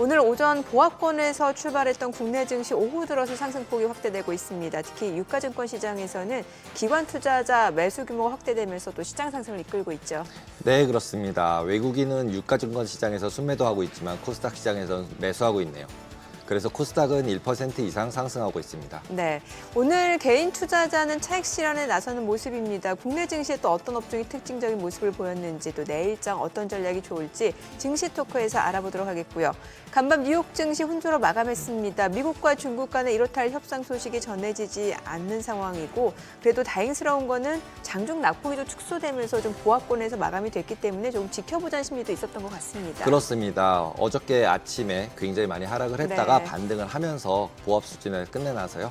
오늘 오전 보합권에서 출발했던 국내 증시 오후 들어서 상승폭이 확대되고 있습니다. 특히 유가증권 시장에서는 기관 투자자 매수 규모가 확대되면서 또 시장 상승을 이끌고 있죠. 네, 그렇습니다. 외국인은 유가증권 시장에서 순매도하고 있지만 코스닥 시장에서는 매수하고 있네요. 그래서 코스닥은 1% 이상 상승하고 있습니다. 네, 오늘 개인 투자자는 차익 실현에 나서는 모습입니다. 국내 증시에 또 어떤 업종이 특징적인 모습을 보였는지 또 내일장 어떤 전략이 좋을지 증시 토크에서 알아보도록 하겠고요. 간밤 뉴욕 증시 혼조로 마감했습니다. 미국과 중국 간의 이렇다 협상 소식이 전해지지 않는 상황이고 그래도 다행스러운 거는 장중 낙폭이 좀 축소되면서 좀 보합권에서 마감이 됐기 때문에 조금 지켜보자는 심리도 있었던 것 같습니다. 그렇습니다. 어저께 아침에 굉장히 많이 하락을 했다가 네. 반등을 하면서 보합 수준을 끝내놔서요.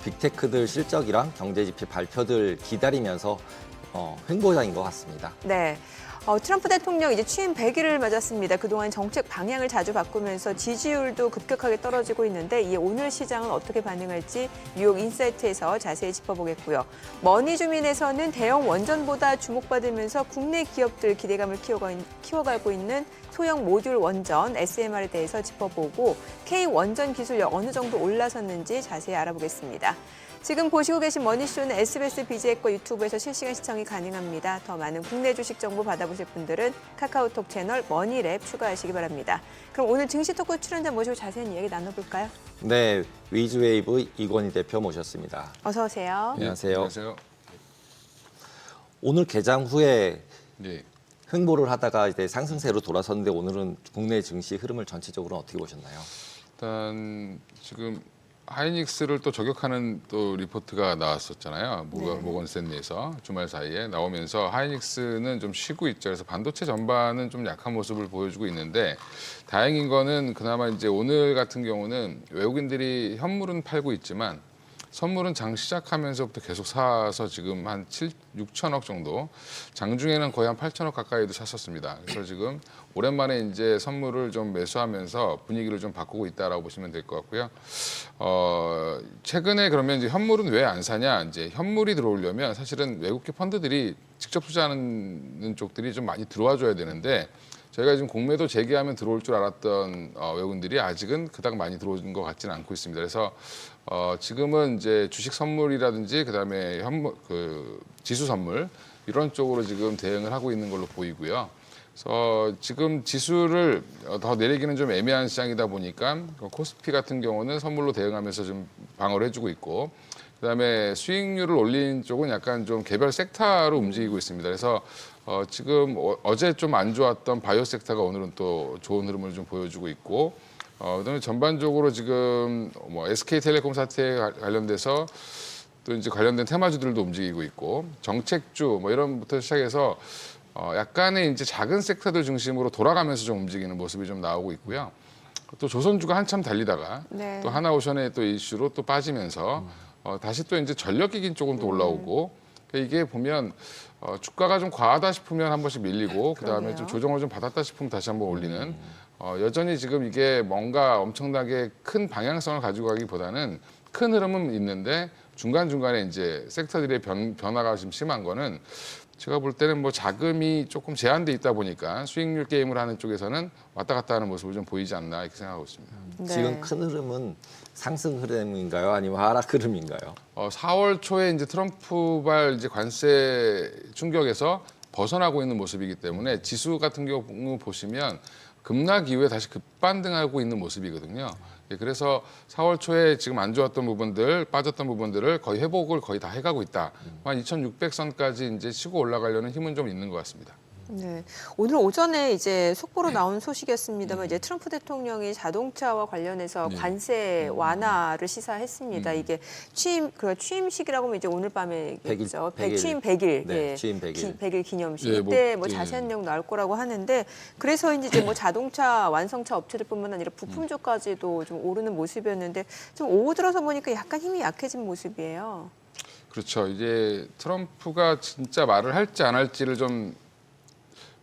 빅테크들 실적이랑 경제지표 발표들 기다리면서 횡보장인 것 같습니다. 네. 트럼프 대통령 이제 취임 100일을 맞았습니다. 그동안 정책 방향을 자주 바꾸면서 지지율도 급격하게 떨어지고 있는데 이에 오늘 시장은 어떻게 반응할지 뉴욕 인사이트에서 자세히 짚어보겠고요. 머니주민에서는 대형 원전보다 주목받으면서 국내 기업들 기대감을 키워가고 있는 소형 모듈 원전 SMR에 대해서 짚어보고 K원전 기술력 어느 정도 올라섰는지 자세히 알아보겠습니다. 지금 보시고 계신 머니쇼는 SBS 비즈액과 유튜브에서 실시간 시청이 가능합니다. 더 많은 국내 주식 정보 받아보실 분들은 카카오톡 채널 머니랩 추가하시기 바랍니다. 그럼 오늘 증시 토크 출연자 모시고 자세한 이야기 나눠볼까요? 네, 위즈웨이브 이건희 대표 모셨습니다. 어서 오세요. 안녕하세요. 안녕하세요. 오늘 개장 후에 네. 횡보를 하다가 이제 상승세로 돌아섰는데 오늘은 국내 증시 흐름을 전체적으로 어떻게 보셨나요? 일단 지금 하이닉스를 또 저격하는 또 리포트가 나왔었잖아요. 모건 스탠리에서 주말 사이에 나오면서 하이닉스는 좀 쉬고 있죠. 그래서 반도체 전반은 좀 약한 모습을 보여주고 있는데 다행인 거는 그나마 이제 오늘 같은 경우는 외국인들이 현물은 팔고 있지만 선물은 장 시작하면서부터 계속 사서 지금 한 6천억 정도, 장중에는 거의 한 8천억 가까이도 샀었습니다. 그래서 지금 오랜만에 이제 선물을 좀 매수하면서 분위기를 좀 바꾸고 있다라고 보시면 될 것 같고요. 최근에 그러면 이제 현물은 왜 안 사냐? 이제 현물이 들어오려면 사실은 외국계 펀드들이 직접 투자하는 쪽들이 좀 많이 들어와 줘야 되는데 저희가 지금 공매도 재개하면 들어올 줄 알았던 외국인들이 아직은 그닥 많이 들어오는 것 같지는 않고 있습니다. 그래서 지금은 이제 주식 선물이라든지 그다음에 현물 지수 선물 이런 쪽으로 지금 대응을 하고 있는 걸로 보이고요. 그래서 지금 지수를 더 내리기는 좀 애매한 시장이다 보니까 코스피 같은 경우는 선물로 대응하면서 좀 방어를 해주고 있고 그다음에 수익률을 올린 쪽은 약간 좀 개별 섹터로 움직이고 있습니다. 그래서 지금 어제 좀 안 좋았던 바이오 섹터가 오늘은 또 좋은 흐름을 좀 보여주고 있고 그다음에 전반적으로 지금 뭐 SK텔레콤 사태에 관련돼서 또 이제 관련된 테마주들도 움직이고 있고 정책주 뭐 이런부터 시작해서 약간의 이제 작은 섹터들 중심으로 돌아가면서 좀 움직이는 모습이 좀 나오고 있고요. 또 조선주가 한참 달리다가 네. 또 하나오션의 또 이슈로 또 빠지면서 다시 또 이제 전력기기 쪽은 또 올라오고 이게 보면 주가가 좀 과하다 싶으면 한 번씩 밀리고 그다음에 그러네요. 좀 조정을 좀 받았다 싶으면 다시 한번 올리는 여전히 지금 이게 뭔가 엄청나게 큰 방향성을 가지고 가기보다는 큰 흐름은 있는데 중간중간에 이제 섹터들의 변화가 좀 심한 거는 제가 볼 때는 뭐 자금이 조금 제한돼 있다 보니까 수익률 게임을 하는 쪽에서는 왔다 갔다 하는 모습을 좀 보이지 않나 이렇게 생각하고 있습니다. 네. 지금 큰 흐름은 상승 흐름인가요? 아니면 하락 흐름인가요? 4월 초에 이제 트럼프발 이제 관세 충격에서 벗어나고 있는 모습이기 때문에 지수 같은 경우 보시면 급락 이후에 다시 급반등하고 있는 모습이거든요. 예, 그래서 4월 초에 지금 안 좋았던 부분들, 빠졌던 부분들을 거의 회복을 거의 다 해가고 있다. 한 2,600선까지 이제 치고 올라가려는 힘은 좀 있는 것 같습니다. 네. 오늘 오전에 이제 속보로 나온 소식이었습니다만 이제 트럼프 대통령이 자동차와 관련해서 관세 완화를 시사했습니다. 이게 취임식이라고 하면 이제 오늘 밤에겠죠. 100일. 취임 100일. 네, 취임 100일. 100일 기념식. 예, 이때 뭐, 뭐 예. 자세한 내용 나올 거라고 하는데 그래서 이제 뭐 자동차 완성차 업체들뿐만 아니라 부품주까지도 좀 오르는 모습이었는데 좀 오후 들어서 보니까 약간 힘이 약해진 모습이에요. 그렇죠. 이제 트럼프가 진짜 말을 할지 안 할지를 좀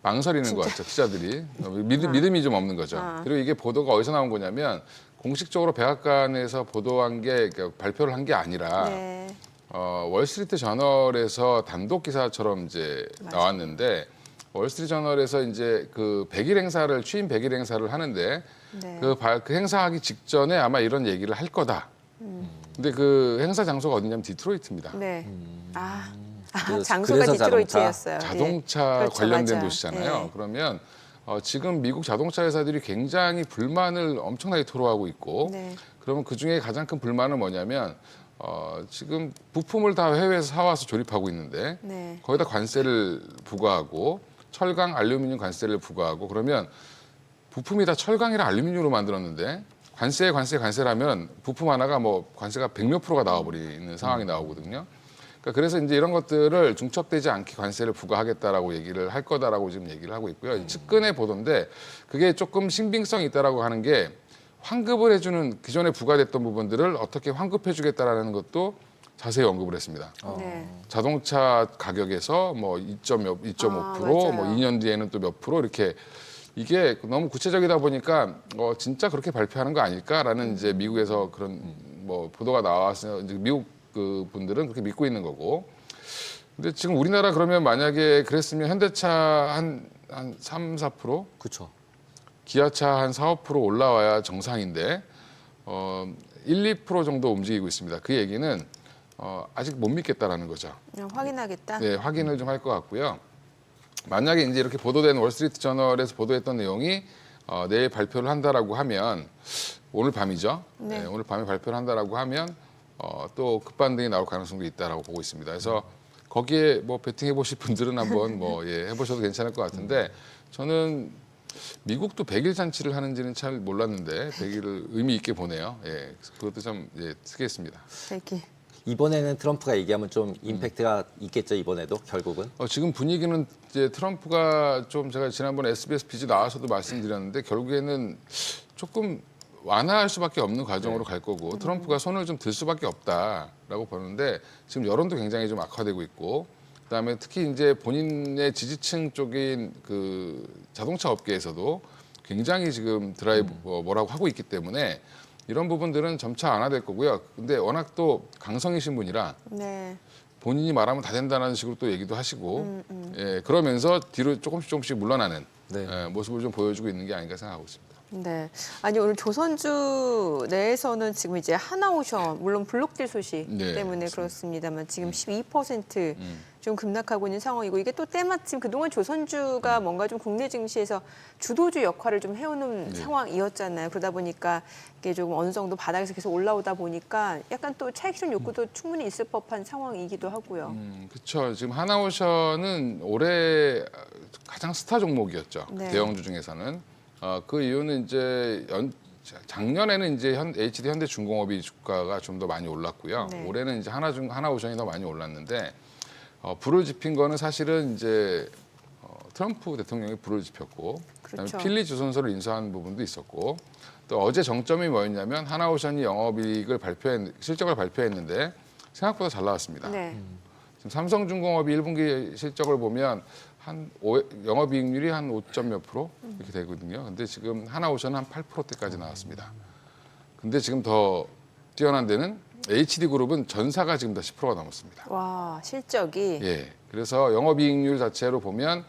망설이는 것 같죠, 기자들이. 믿음이 좀 없는 거죠. 그리고 이게 보도가 어디서 나온 거냐면 공식적으로 백악관에서 보도한 게 발표를 한 게 아니라 네. 월스트리트 저널에서 단독 기사처럼 이제 나왔는데 월스트리트저널에서 이제 그 100일 행사를 취임 100일 행사를 하는데 네. 그 행사하기 직전에 아마 이런 얘기를 할 거다. 근데 그 행사 장소가 어디냐면 디트로이트입니다. 네. 그- 장소가 그래서 디트로이트였어요. 자동차 예. 그렇죠, 관련된 맞아. 도시잖아요. 예. 그러면 지금 미국 자동차 회사들이 굉장히 불만을 엄청나게 토로하고 있고 네. 그러면 그중에 가장 큰 불만은 뭐냐면 지금 부품을 다 해외에서 사와서 조립하고 있는데 네. 거기다 관세를 부과하고 철강, 알루미늄 관세를 부과하고 그러면 부품이 다 철강이랑 알루미늄으로 만들었는데 관세라면 부품 하나가 뭐 관세가 100몇 프로가 나와버리는 상황이 나오거든요. 그러니까 그래서 이제 이런 것들을 중첩되지 않게 관세를 부과하겠다라고 얘기를 할 거다라고 지금 얘기를 하고 있고요. 측근의 보도인데 그게 조금 신빙성이 있다라고 하는 게 환급을 해주는 기존에 부과됐던 부분들을 어떻게 환급해주겠다라는 것도 자세히 언급을 했습니다. 네. 자동차 가격에서 뭐 2.5%, 맞아요. 뭐 2년 뒤에는 또 몇 프로 이렇게 이게 너무 구체적이다 보니까 진짜 그렇게 발표하는 거 아닐까라는 이제 미국에서 그런 뭐 보도가 나와서 이제 미국 그 분들은 그렇게 믿고 있는 거고. 근데 지금 우리나라 그러면 만약에 그랬으면 현대차 한 3, 4%, 그렇죠. 기아차 한 4, 5% 올라와야 정상인데 1, 2% 정도 움직이고 있습니다. 그 얘기는 아직 못 믿겠다라는 거죠. 그냥 확인하겠다. 네, 확인을 좀 할 것 같고요. 만약에 이제 이렇게 보도된 월스트리트 저널에서 보도했던 내용이 내일 발표를 한다라고 하면 오늘 밤이죠. 네. 네, 오늘 밤에 발표를 한다라고 하면 또 급반등이 나올 가능성도 있다라고 보고 있습니다. 그래서 거기에 뭐 베팅해 보실 분들은 한번 뭐 해보셔도 괜찮을 것 같은데 저는 미국도 100일 잔치를 하는지는 잘 몰랐는데 100일을 의미 있게 보네요. 예, 그것도 참 특이했습니다. 되게. 이번에는 트럼프가 얘기하면 좀 임팩트가 있겠죠, 이번에도 결국은. 지금 분위기는 이제 트럼프가 좀 제가 지난번에 SBS 비즈 나와서도 말씀드렸는데 결국에는 조금 완화할 수밖에 없는 과정으로 갈 거고 트럼프가 손을 좀 들 수밖에 없다라고 보는데 지금 여론도 굉장히 좀 악화되고 있고 그다음에 특히 이제 본인의 지지층 쪽인 그 자동차 업계에서도 굉장히 지금 드라이브 뭐라고 하고 있기 때문에 이런 부분들은 점차 완화될 거고요. 근데 워낙 또 강성이신 분이라 네. 본인이 말하면 다 된다는 식으로 또 얘기도 하시고 예, 그러면서 뒤로 조금씩 물러나는 네. 모습을 좀 보여주고 있는 게 아닌가 생각하고 있습니다. 네. 아니 오늘 조선주 내에서는 지금 이제 하나오션 물론 블록딜 소식 네, 때문에 맞습니다. 그렇습니다만 지금 12%좀 급락하고 있는 상황이고 이게 또 때마침 그동안 조선주가 뭔가 좀 국내 증시에서 주도주 역할을 좀 해오는 상황이었잖아요. 그러다 보니까 이게 조금 어느 정도 바닥에서 계속 올라오다 보니까 약간 또 차익 실현 욕구도 충분히 있을 법한 상황이기도 하고요. 그렇죠. 지금 하나오션은 올해 가장 스타 종목이었죠. 네. 대형주 중에서는. 그 이유는 이제 작년에는 이제 HD 현대중공업이 주가가 좀 더 많이 올랐고요. 네. 올해는 이제 하나오션이 더 많이 올랐는데 불을 지핀 거는 사실은 이제 트럼프 대통령이 불을 지폈고 그다음에 그렇죠. 필리 주선서를 인수한 부분도 있었고 또 어제 정점이 뭐였냐면 하나오션이 실적을 발표했는데 생각보다 잘 나왔습니다. 네. 지금 삼성중공업이 1분기 실적을 보면 영업이익률이 한 5점 몇 프로 이렇게 되거든요. 근데 지금 하나오션은 한 8%대까지 나왔습니다. 근데 지금 더 뛰어난 데는 HD그룹은 전사가 지금 다 10%가 넘었습니다. 와 실적이 예. 그래서 영업이익률 자체로 보면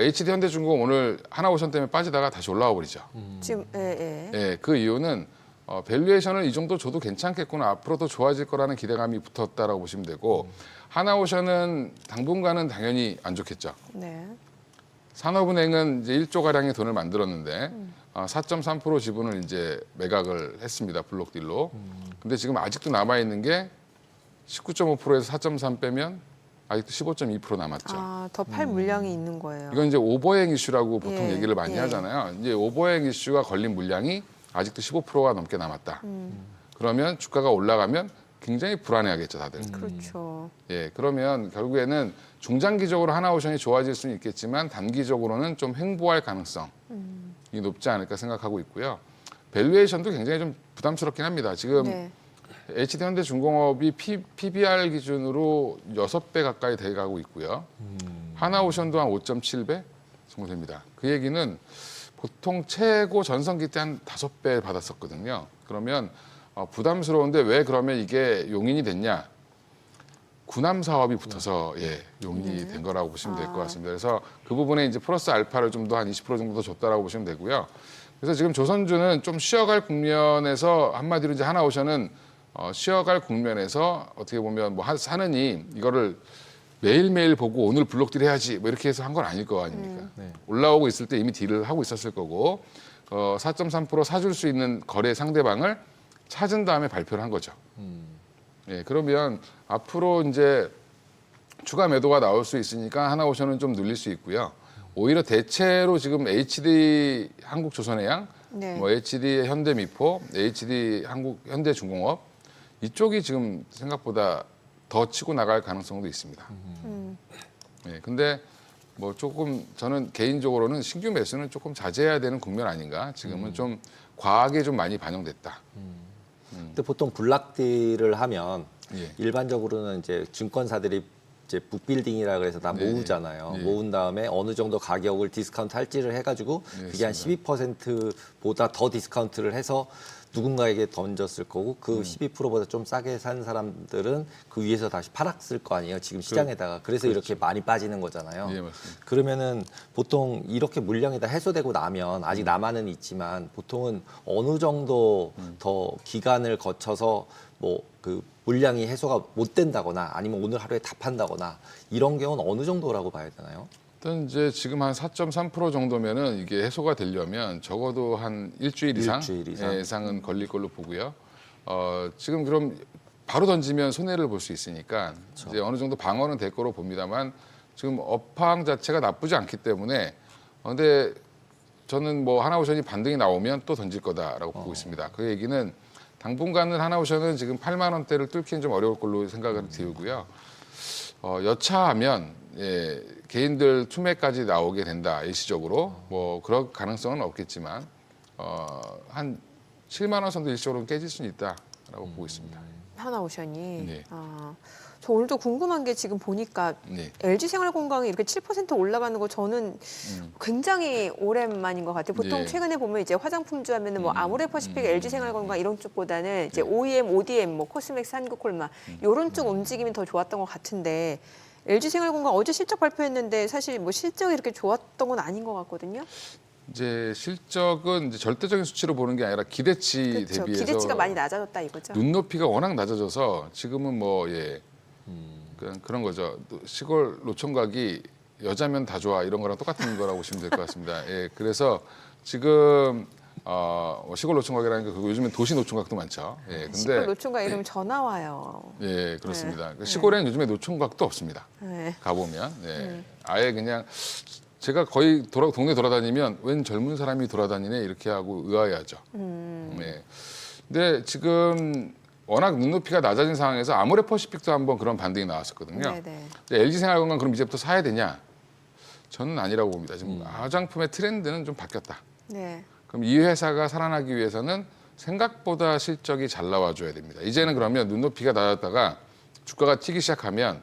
HD 현대중공업 오늘 하나오션 때문에 빠지다가 다시 올라와 버리죠. 지금 예. 예, 그 이유는 밸류에이션을 이 정도 줘도 괜찮겠구나. 앞으로 더 좋아질 거라는 기대감이 붙었다라고 보시면 되고 하나오션은 당분간은 당연히 안 좋겠죠. 네. 산업은행은 이제 1조 가량의 돈을 만들었는데 4.3% 지분을 이제 매각을 했습니다. 블록딜로. 근데 지금 아직도 남아 있는 게 19.5%에서 4.3 빼면 아직도 15.2% 남았죠. 더 팔 물량이 있는 거예요. 이건 이제 오버행 이슈라고 보통 예, 얘기를 많이 예. 하잖아요. 이제 오버행 이슈가 걸린 물량이 아직도 15%가 넘게 남았다. 그러면 주가가 올라가면 굉장히 불안해하겠죠, 다들. 그렇죠. 예, 그러면 결국에는 중장기적으로 하나오션이 좋아질 수는 있겠지만 단기적으로는 좀 횡보할 가능성이 높지 않을까 생각하고 있고요. 밸류에이션도 굉장히 좀 부담스럽긴 합니다. 지금 네. HD현대중공업이 PBR 기준으로 6배 가까이 돼가고 있고요. 하나오션도 한 5.7배 정도 됩니다. 그 얘기는 보통 최고 전성기 때 한 5배 받았었거든요. 그러면 부담스러운데 왜 그러면 이게 용인이 됐냐? 군함 사업이 붙어서 용인이 된 거라고 보시면 될 것 같습니다. 그래서 그 부분에 이제 플러스 알파를 좀 더 한 20% 정도 더 줬다라고 보시면 되고요. 그래서 지금 조선주는 좀 쉬어갈 국면에서 한마디로 이제 하나오션은 쉬어갈 국면에서 어떻게 보면 뭐 사느니 이거를 매일매일 보고 오늘 블록딜 해야지 뭐 이렇게 해서 한 건 아닐 거 아닙니까? 네. 올라오고 있을 때 이미 딜을 하고 있었을 거고 4.3% 사줄 수 있는 거래 상대방을 찾은 다음에 발표를 한 거죠. 예, 그러면 앞으로 이제 추가 매도가 나올 수 있으니까 하나오션은 좀 늘릴 수 있고요. 오히려 대체로 지금 HD 한국조선해양, 네. 뭐 HD 현대미포, HD 현대중공업 이쪽이 지금 생각보다 더 치고 나갈 가능성도 있습니다. 예, 근데 뭐 조금 저는 개인적으로는 신규 매수는 조금 자제해야 되는 국면 아닌가. 지금은 좀 과하게 좀 많이 반영됐다. 근데 보통 블락딜을 하면 예. 일반적으로는 이제 증권사들이 이제 북빌딩이라 그래서 다 네. 모으잖아요. 네. 모은 다음에 어느 정도 가격을 디스카운트 할지를 해가지고 네, 그게 한 12%보다 더 디스카운트를 해서 누군가에게 던졌을 거고 그 12%보다 좀 싸게 산 사람들은 그 위에서 다시 팔았을 거 아니에요. 지금 시장에다가. 그래서 이렇게 많이 빠지는 거잖아요. 예, 맞습니다. 그러면은 보통 이렇게 물량이 다 해소되고 나면 아직 남아는 있지만 보통은 어느 정도 더 기간을 거쳐서 뭐 그 물량이 해소가 못 된다거나 아니면 오늘 하루에 다 판다거나 이런 경우는 어느 정도라고 봐야 되나요? 일단 이제 지금 한 4.3% 정도면은 이게 해소가 되려면 적어도 한 일주일 이상, 일주일 이상. 예상은 걸릴 걸로 보고요. 지금 그럼 바로 던지면 손해를 볼 수 있으니까 이제 어느 정도 방어는 될 거로 봅니다만 지금 업황 자체가 나쁘지 않기 때문에 근데 저는 뭐 하나오션이 반등이 나오면 또 던질 거다라고 보고 있습니다. 그 얘기는 당분간은 하나오션은 지금 8만 원대를 뚫기는 좀 어려울 걸로 생각을 들고요. 여차하면 개인들 투매까지 나오게 된다 일시적으로 뭐 그럴 가능성은 없겠지만 한 7만 원 선도 일시적으로 깨질 수는 있다라고 보고 있습니다. 하나오션이. 네. 저 오늘도 궁금한 게 지금 보니까 네. LG생활건강이 이렇게 7% 올라가는 거 저는 굉장히 오랜만인 것 같아요. 보통 네. 최근에 보면 이제 화장품주 하면은 뭐 아모레퍼시픽, LG생활건강 이런 쪽보다는 이제 네. OEM, ODM, 뭐 코스맥스, 한국콜마 이런 쪽 움직임이 더 좋았던 것 같은데 LG생활건강 어제 실적 발표했는데 사실 뭐 실적이 이렇게 좋았던 건 아닌 것 같거든요. 이제 실적은 이제 절대적인 수치로 보는 게 아니라 기대치 그렇죠. 대비해서 기대치가 많이 낮아졌다 이거죠. 눈높이가 워낙 낮아져서 지금은 뭐 그런 거죠. 시골 노총각이 여자면 다 좋아 이런 거랑 똑같은 거라고 보시면 될 것 같습니다. 예, 그래서 지금 시골 노총각이라는 게 요즘엔 도시 노총각도 많죠. 예, 시골 근데 노총각 이러면 전화 와요. 예, 그렇습니다. 시골에는 요즘에 노총각도 없습니다. 네. 가보면 아예 그냥 제가 거의 동네 돌아다니면 웬 젊은 사람이 돌아다니네 이렇게 하고 의아해하죠. 네. 근데 지금 워낙 눈높이가 낮아진 상황에서 아모레퍼시픽도 한번 그런 반등이 나왔었거든요. 네네. LG생활건강 그럼 이제부터 사야 되냐? 저는 아니라고 봅니다. 지금 화장품의 트렌드는 좀 바뀌었다. 네. 그럼 이 회사가 살아나기 위해서는 생각보다 실적이 잘 나와줘야 됩니다. 이제는 그러면 눈높이가 낮았다가 주가가 튀기 시작하면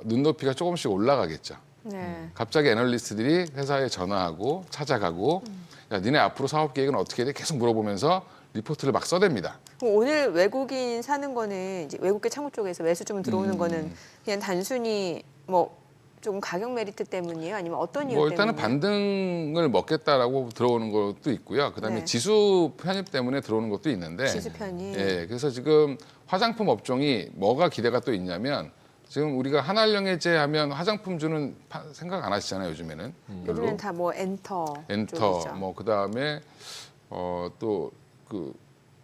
눈높이가 조금씩 올라가겠죠. 네. 갑자기 애널리스트들이 회사에 전화하고 찾아가고 야 니네 앞으로 사업 계획은 어떻게 돼? 계속 물어보면서 리포트를 막 써댑니다. 그럼 오늘 외국인 사는 거는 이제 외국계 창구 쪽에서 매수 좀 들어오는 거는 그냥 단순히 뭐 좀 가격 메리트 때문이에요? 아니면 어떤 이유 뭐 일단은 때문이에요? 반등을 먹겠다라고 들어오는 것도 있고요. 그다음에 네. 지수 편입 때문에 들어오는 것도 있는데 지수 편이. 예, 그래서 지금 화장품 업종이 뭐가 기대가 또 있냐면 지금 우리가 한알령해제 하면 화장품주는 생각 안 하시잖아요, 요즘에는. 별로. 요즘엔 다 뭐 엔터 쪽이죠. 뭐 그다음에 또 그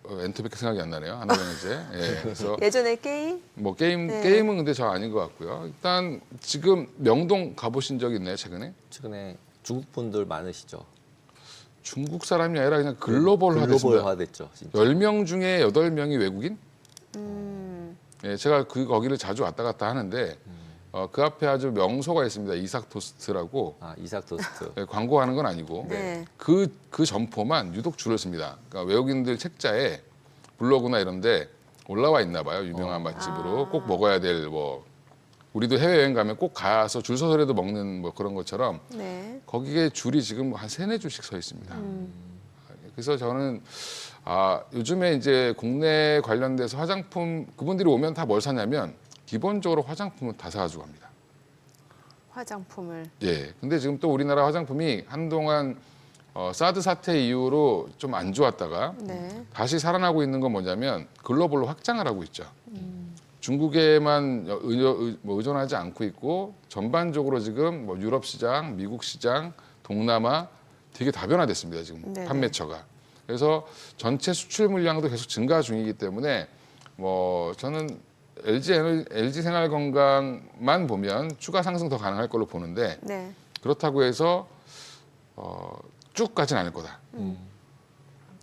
엔터밖에 생각이 안 나네요. 한알령해제. 예. 그래서 예전에 게임? 뭐 네. 게임은 근데 저 아닌 것 같고요. 일단 지금 명동 가보신 적 있나요, 최근에? 최근에 중국 분들 많으시죠. 중국 사람이 아니라 그냥 글로벌화 됐습니다. 글로벌화 됐죠. 진짜. 10명 중에 8명이 외국인? 음. 예, 제가 거기를 자주 왔다 갔다 하는데 그 앞에 아주 명소가 있습니다. 이삭 토스트라고 이삭 토스트. 예, 광고하는 건 아니고 네. 그 점포만 유독 줄을 씁니다. 그러니까 외국인들 책자에 블로그나 이런데 올라와 있나 봐요. 유명한 맛집으로 꼭 먹어야 될 뭐 우리도 해외여행 가면 꼭 가서 줄 서서라도 먹는 뭐 그런 것처럼 네. 거기에 줄이 지금 한 3-4줄씩 서 있습니다. 그래서 저는 요즘에 이제 국내 관련돼서 화장품 그분들이 오면 다 뭘 사냐면 기본적으로 화장품은 다 사가지고 갑니다. 화장품을. 예. 근데 지금 또 우리나라 화장품이 한동안 사드 사태 이후로 좀 안 좋았다가 네. 다시 살아나고 있는 건 뭐냐면 글로벌로 확장을 하고 있죠. 중국에만 의존하지 않고 있고 전반적으로 지금 뭐 유럽 시장, 미국 시장, 동남아 되게 다변화됐습니다. 지금 네네. 판매처가. 그래서 전체 수출 물량도 계속 증가 중이기 때문에 뭐 저는 LG 생활건강만 보면 추가 상승 더 가능할 걸로 보는데 네. 그렇다고 해서 쭉 가진 않을 거다.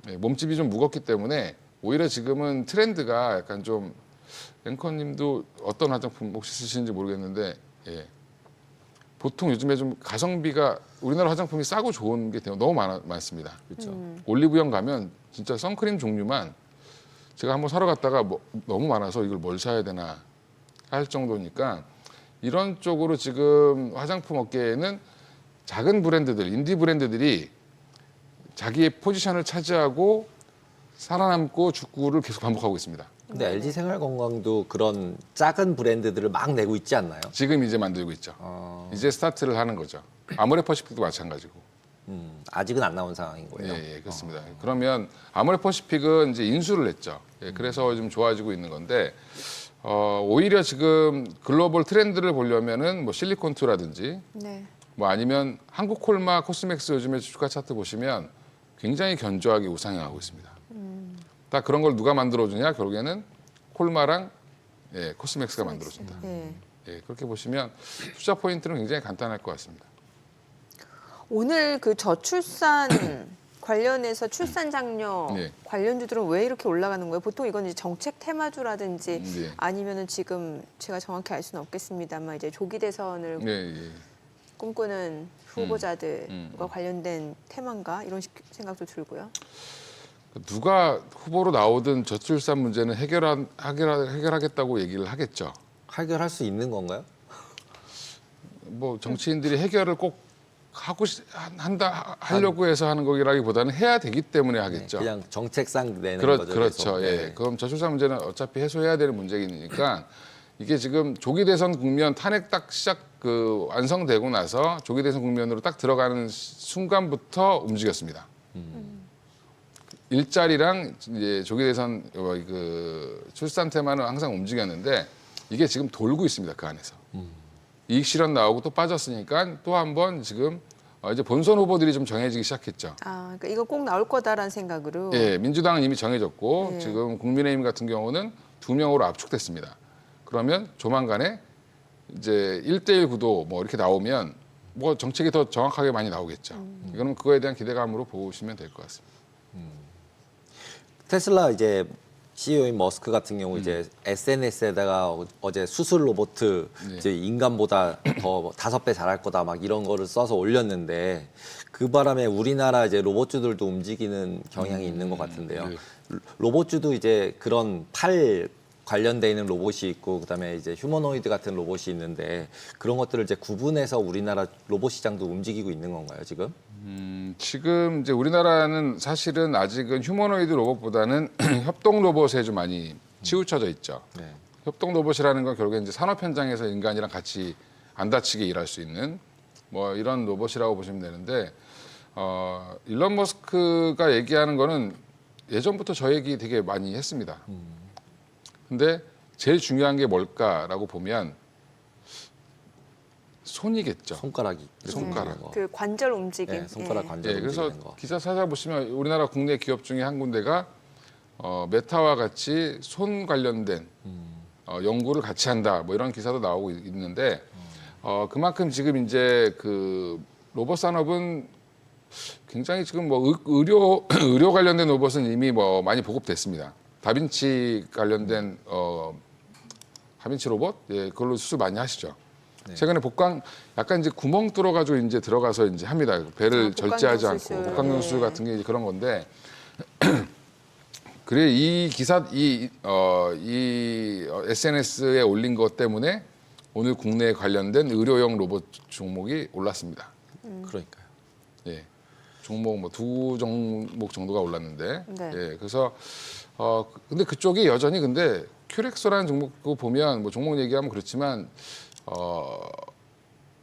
예, 몸집이 좀 무겁기 때문에 오히려 지금은 트렌드가 약간 좀 앵커님도 어떤 화장품 혹시 쓰시는지 모르겠는데 예. 보통 요즘에 좀 가성비가 우리나라 화장품이 싸고 좋은 게 너무 많습니다. 그렇죠. 올리브영 가면 진짜 선크림 종류만 제가 한번 사러 갔다가 너무 많아서 이걸 뭘 사야 되나 할 정도니까 이런 쪽으로 지금 화장품 업계에는 작은 브랜드들, 인디 브랜드들이 자기의 포지션을 차지하고 살아남고 죽고를 계속 반복하고 있습니다. 근데 LG 생활건강도 그런 작은 브랜드들을 막 내고 있지 않나요? 지금 이제 만들고 있죠. 이제 스타트를 하는 거죠. 아모레퍼시픽도 마찬가지고. 아직은 안 나온 상황인 거예요. 예, 예, 그렇습니다. 그러면 아모레퍼시픽은 이제 인수를 했죠. 예, 그래서 좀 좋아지고 있는 건데 오히려 지금 글로벌 트렌드를 보려면은 뭐 실리콘투라든지 네. 뭐 아니면 한국 콜마 코스맥스 요즘에 주가 차트 보시면 굉장히 견조하게 우상향하고 있습니다. 딱 그런 걸 누가 만들어주냐? 결국에는 콜마랑 예, 코스맥스가 만들어준다. 네. 예, 그렇게 보시면 투자 포인트는 굉장히 간단할 것 같습니다. 오늘 그 저출산 관련해서 출산 장려 네. 관련주들은 왜 이렇게 올라가는 거예요? 보통 이건 이제 정책 테마주라든지 네. 아니면은 지금 제가 정확히 알 수는 없겠습니다만 이제 조기 대선을 예, 예. 꿈꾸는 후보자들과 관련된 테마인가 이런 생각도 들고요. 누가 후보로 나오든 저출산 문제는 해결하겠다고 얘기를 하겠죠. 해결할 수 있는 건가요? 뭐 정치인들이 해결을 꼭 하려고 해서 하는 거기라기보다는 해야 되기 때문에 하겠죠. 그냥 정책상 내는 거죠. 그렇죠. 계속. 예. 네. 그럼 저출산 문제는 어차피 해소해야 되는 문제이니까 이게 지금 조기 대선 국면 탄핵 딱 완성되고 나서 조기 대선 국면으로 딱 들어가는 순간부터 움직였습니다. 일자리랑 이제 조기 대선 그 출산 테마는 항상 움직였는데 이게 지금 돌고 있습니다. 그 안에서. 이익 실현 나오고 또 빠졌으니까 또 한 번 지금 이제 본선 후보들이 좀 정해지기 시작했죠. 아, 그러니까 이거 꼭 나올 거다라는 생각으로. 예, 민주당은 이미 정해졌고 네. 지금 국민의힘 같은 경우는 2명으로 압축됐습니다. 그러면 조만간에 이제 1대1 구도 뭐 이렇게 나오면 뭐 정책이 더 정확하게 많이 나오겠죠. 이거는 그거에 대한 기대감으로 보시면 될 것 같습니다. 테슬라 이제 CEO인 머스크 같은 경우 이제 SNS에다가 어제 수술 로봇 네. 이제 인간보다 더 5배 잘할 거다 막 이런 거를 써서 올렸는데 그 바람에 우리나라 이제 로봇주들도 움직이는 경향이 있는 것 같은데요. 네. 로봇주도 이제 그런 팔 관련돼 있는 로봇이 있고 그다음에 이제 휴머노이드 같은 로봇이 있는데 그런 것들을 이제 구분해서 우리나라 로봇 시장도 움직이고 있는 건가요, 지금? 지금 이제 우리나라는 사실은 아직은 휴머노이드 로봇보다는 협동 로봇에 좀 많이 치우쳐져 있죠. 네. 협동 로봇이라는 건 결국에 이제 산업 현장에서 인간이랑 같이 안 다치게 일할 수 있는 뭐 이런 로봇이라고 보시면 되는데 일론 머스크가 얘기하는 거는 예전부터 저 얘기 되게 많이 했습니다. 근데 제일 중요한 게 뭘까라고 보면 손이겠죠. 손가락이 손가락. 움직이는 거. 그 관절 움직임. 네, 손가락 예. 관절 예, 그래서 움직이는 거. 기사 찾아보시면 우리나라 국내 기업 중에 한 군데가 메타와 같이 손 관련된 연구를 같이 한다. 뭐 이런 기사도 나오고 있는데 그만큼 지금 이제 그 로봇 산업은 굉장히 지금 뭐 의료 관련된 로봇은 이미 뭐 많이 보급됐습니다. 다빈치 관련된 다빈치 로봇, 예, 그걸로 수술 많이 하시죠. 네. 최근에 복강 약간 이제 구멍 뚫어가지고 이제 들어가서 이제 합니다. 배를 절제하지 복강경 않고 수술. 복강경 수술 네. 같은 게 이제 그런 건데. 그래 이 기사 이 SNS에 올린 것 때문에 오늘 국내에 관련된 의료용 로봇 종목이 올랐습니다. 그러니까요. 예, 종목 뭐 2종목 정도가 올랐는데, 네. 예, 그래서 근데 그쪽이 여전히 근데 큐렉소라는 종목 보면 뭐 종목 얘기하면 그렇지만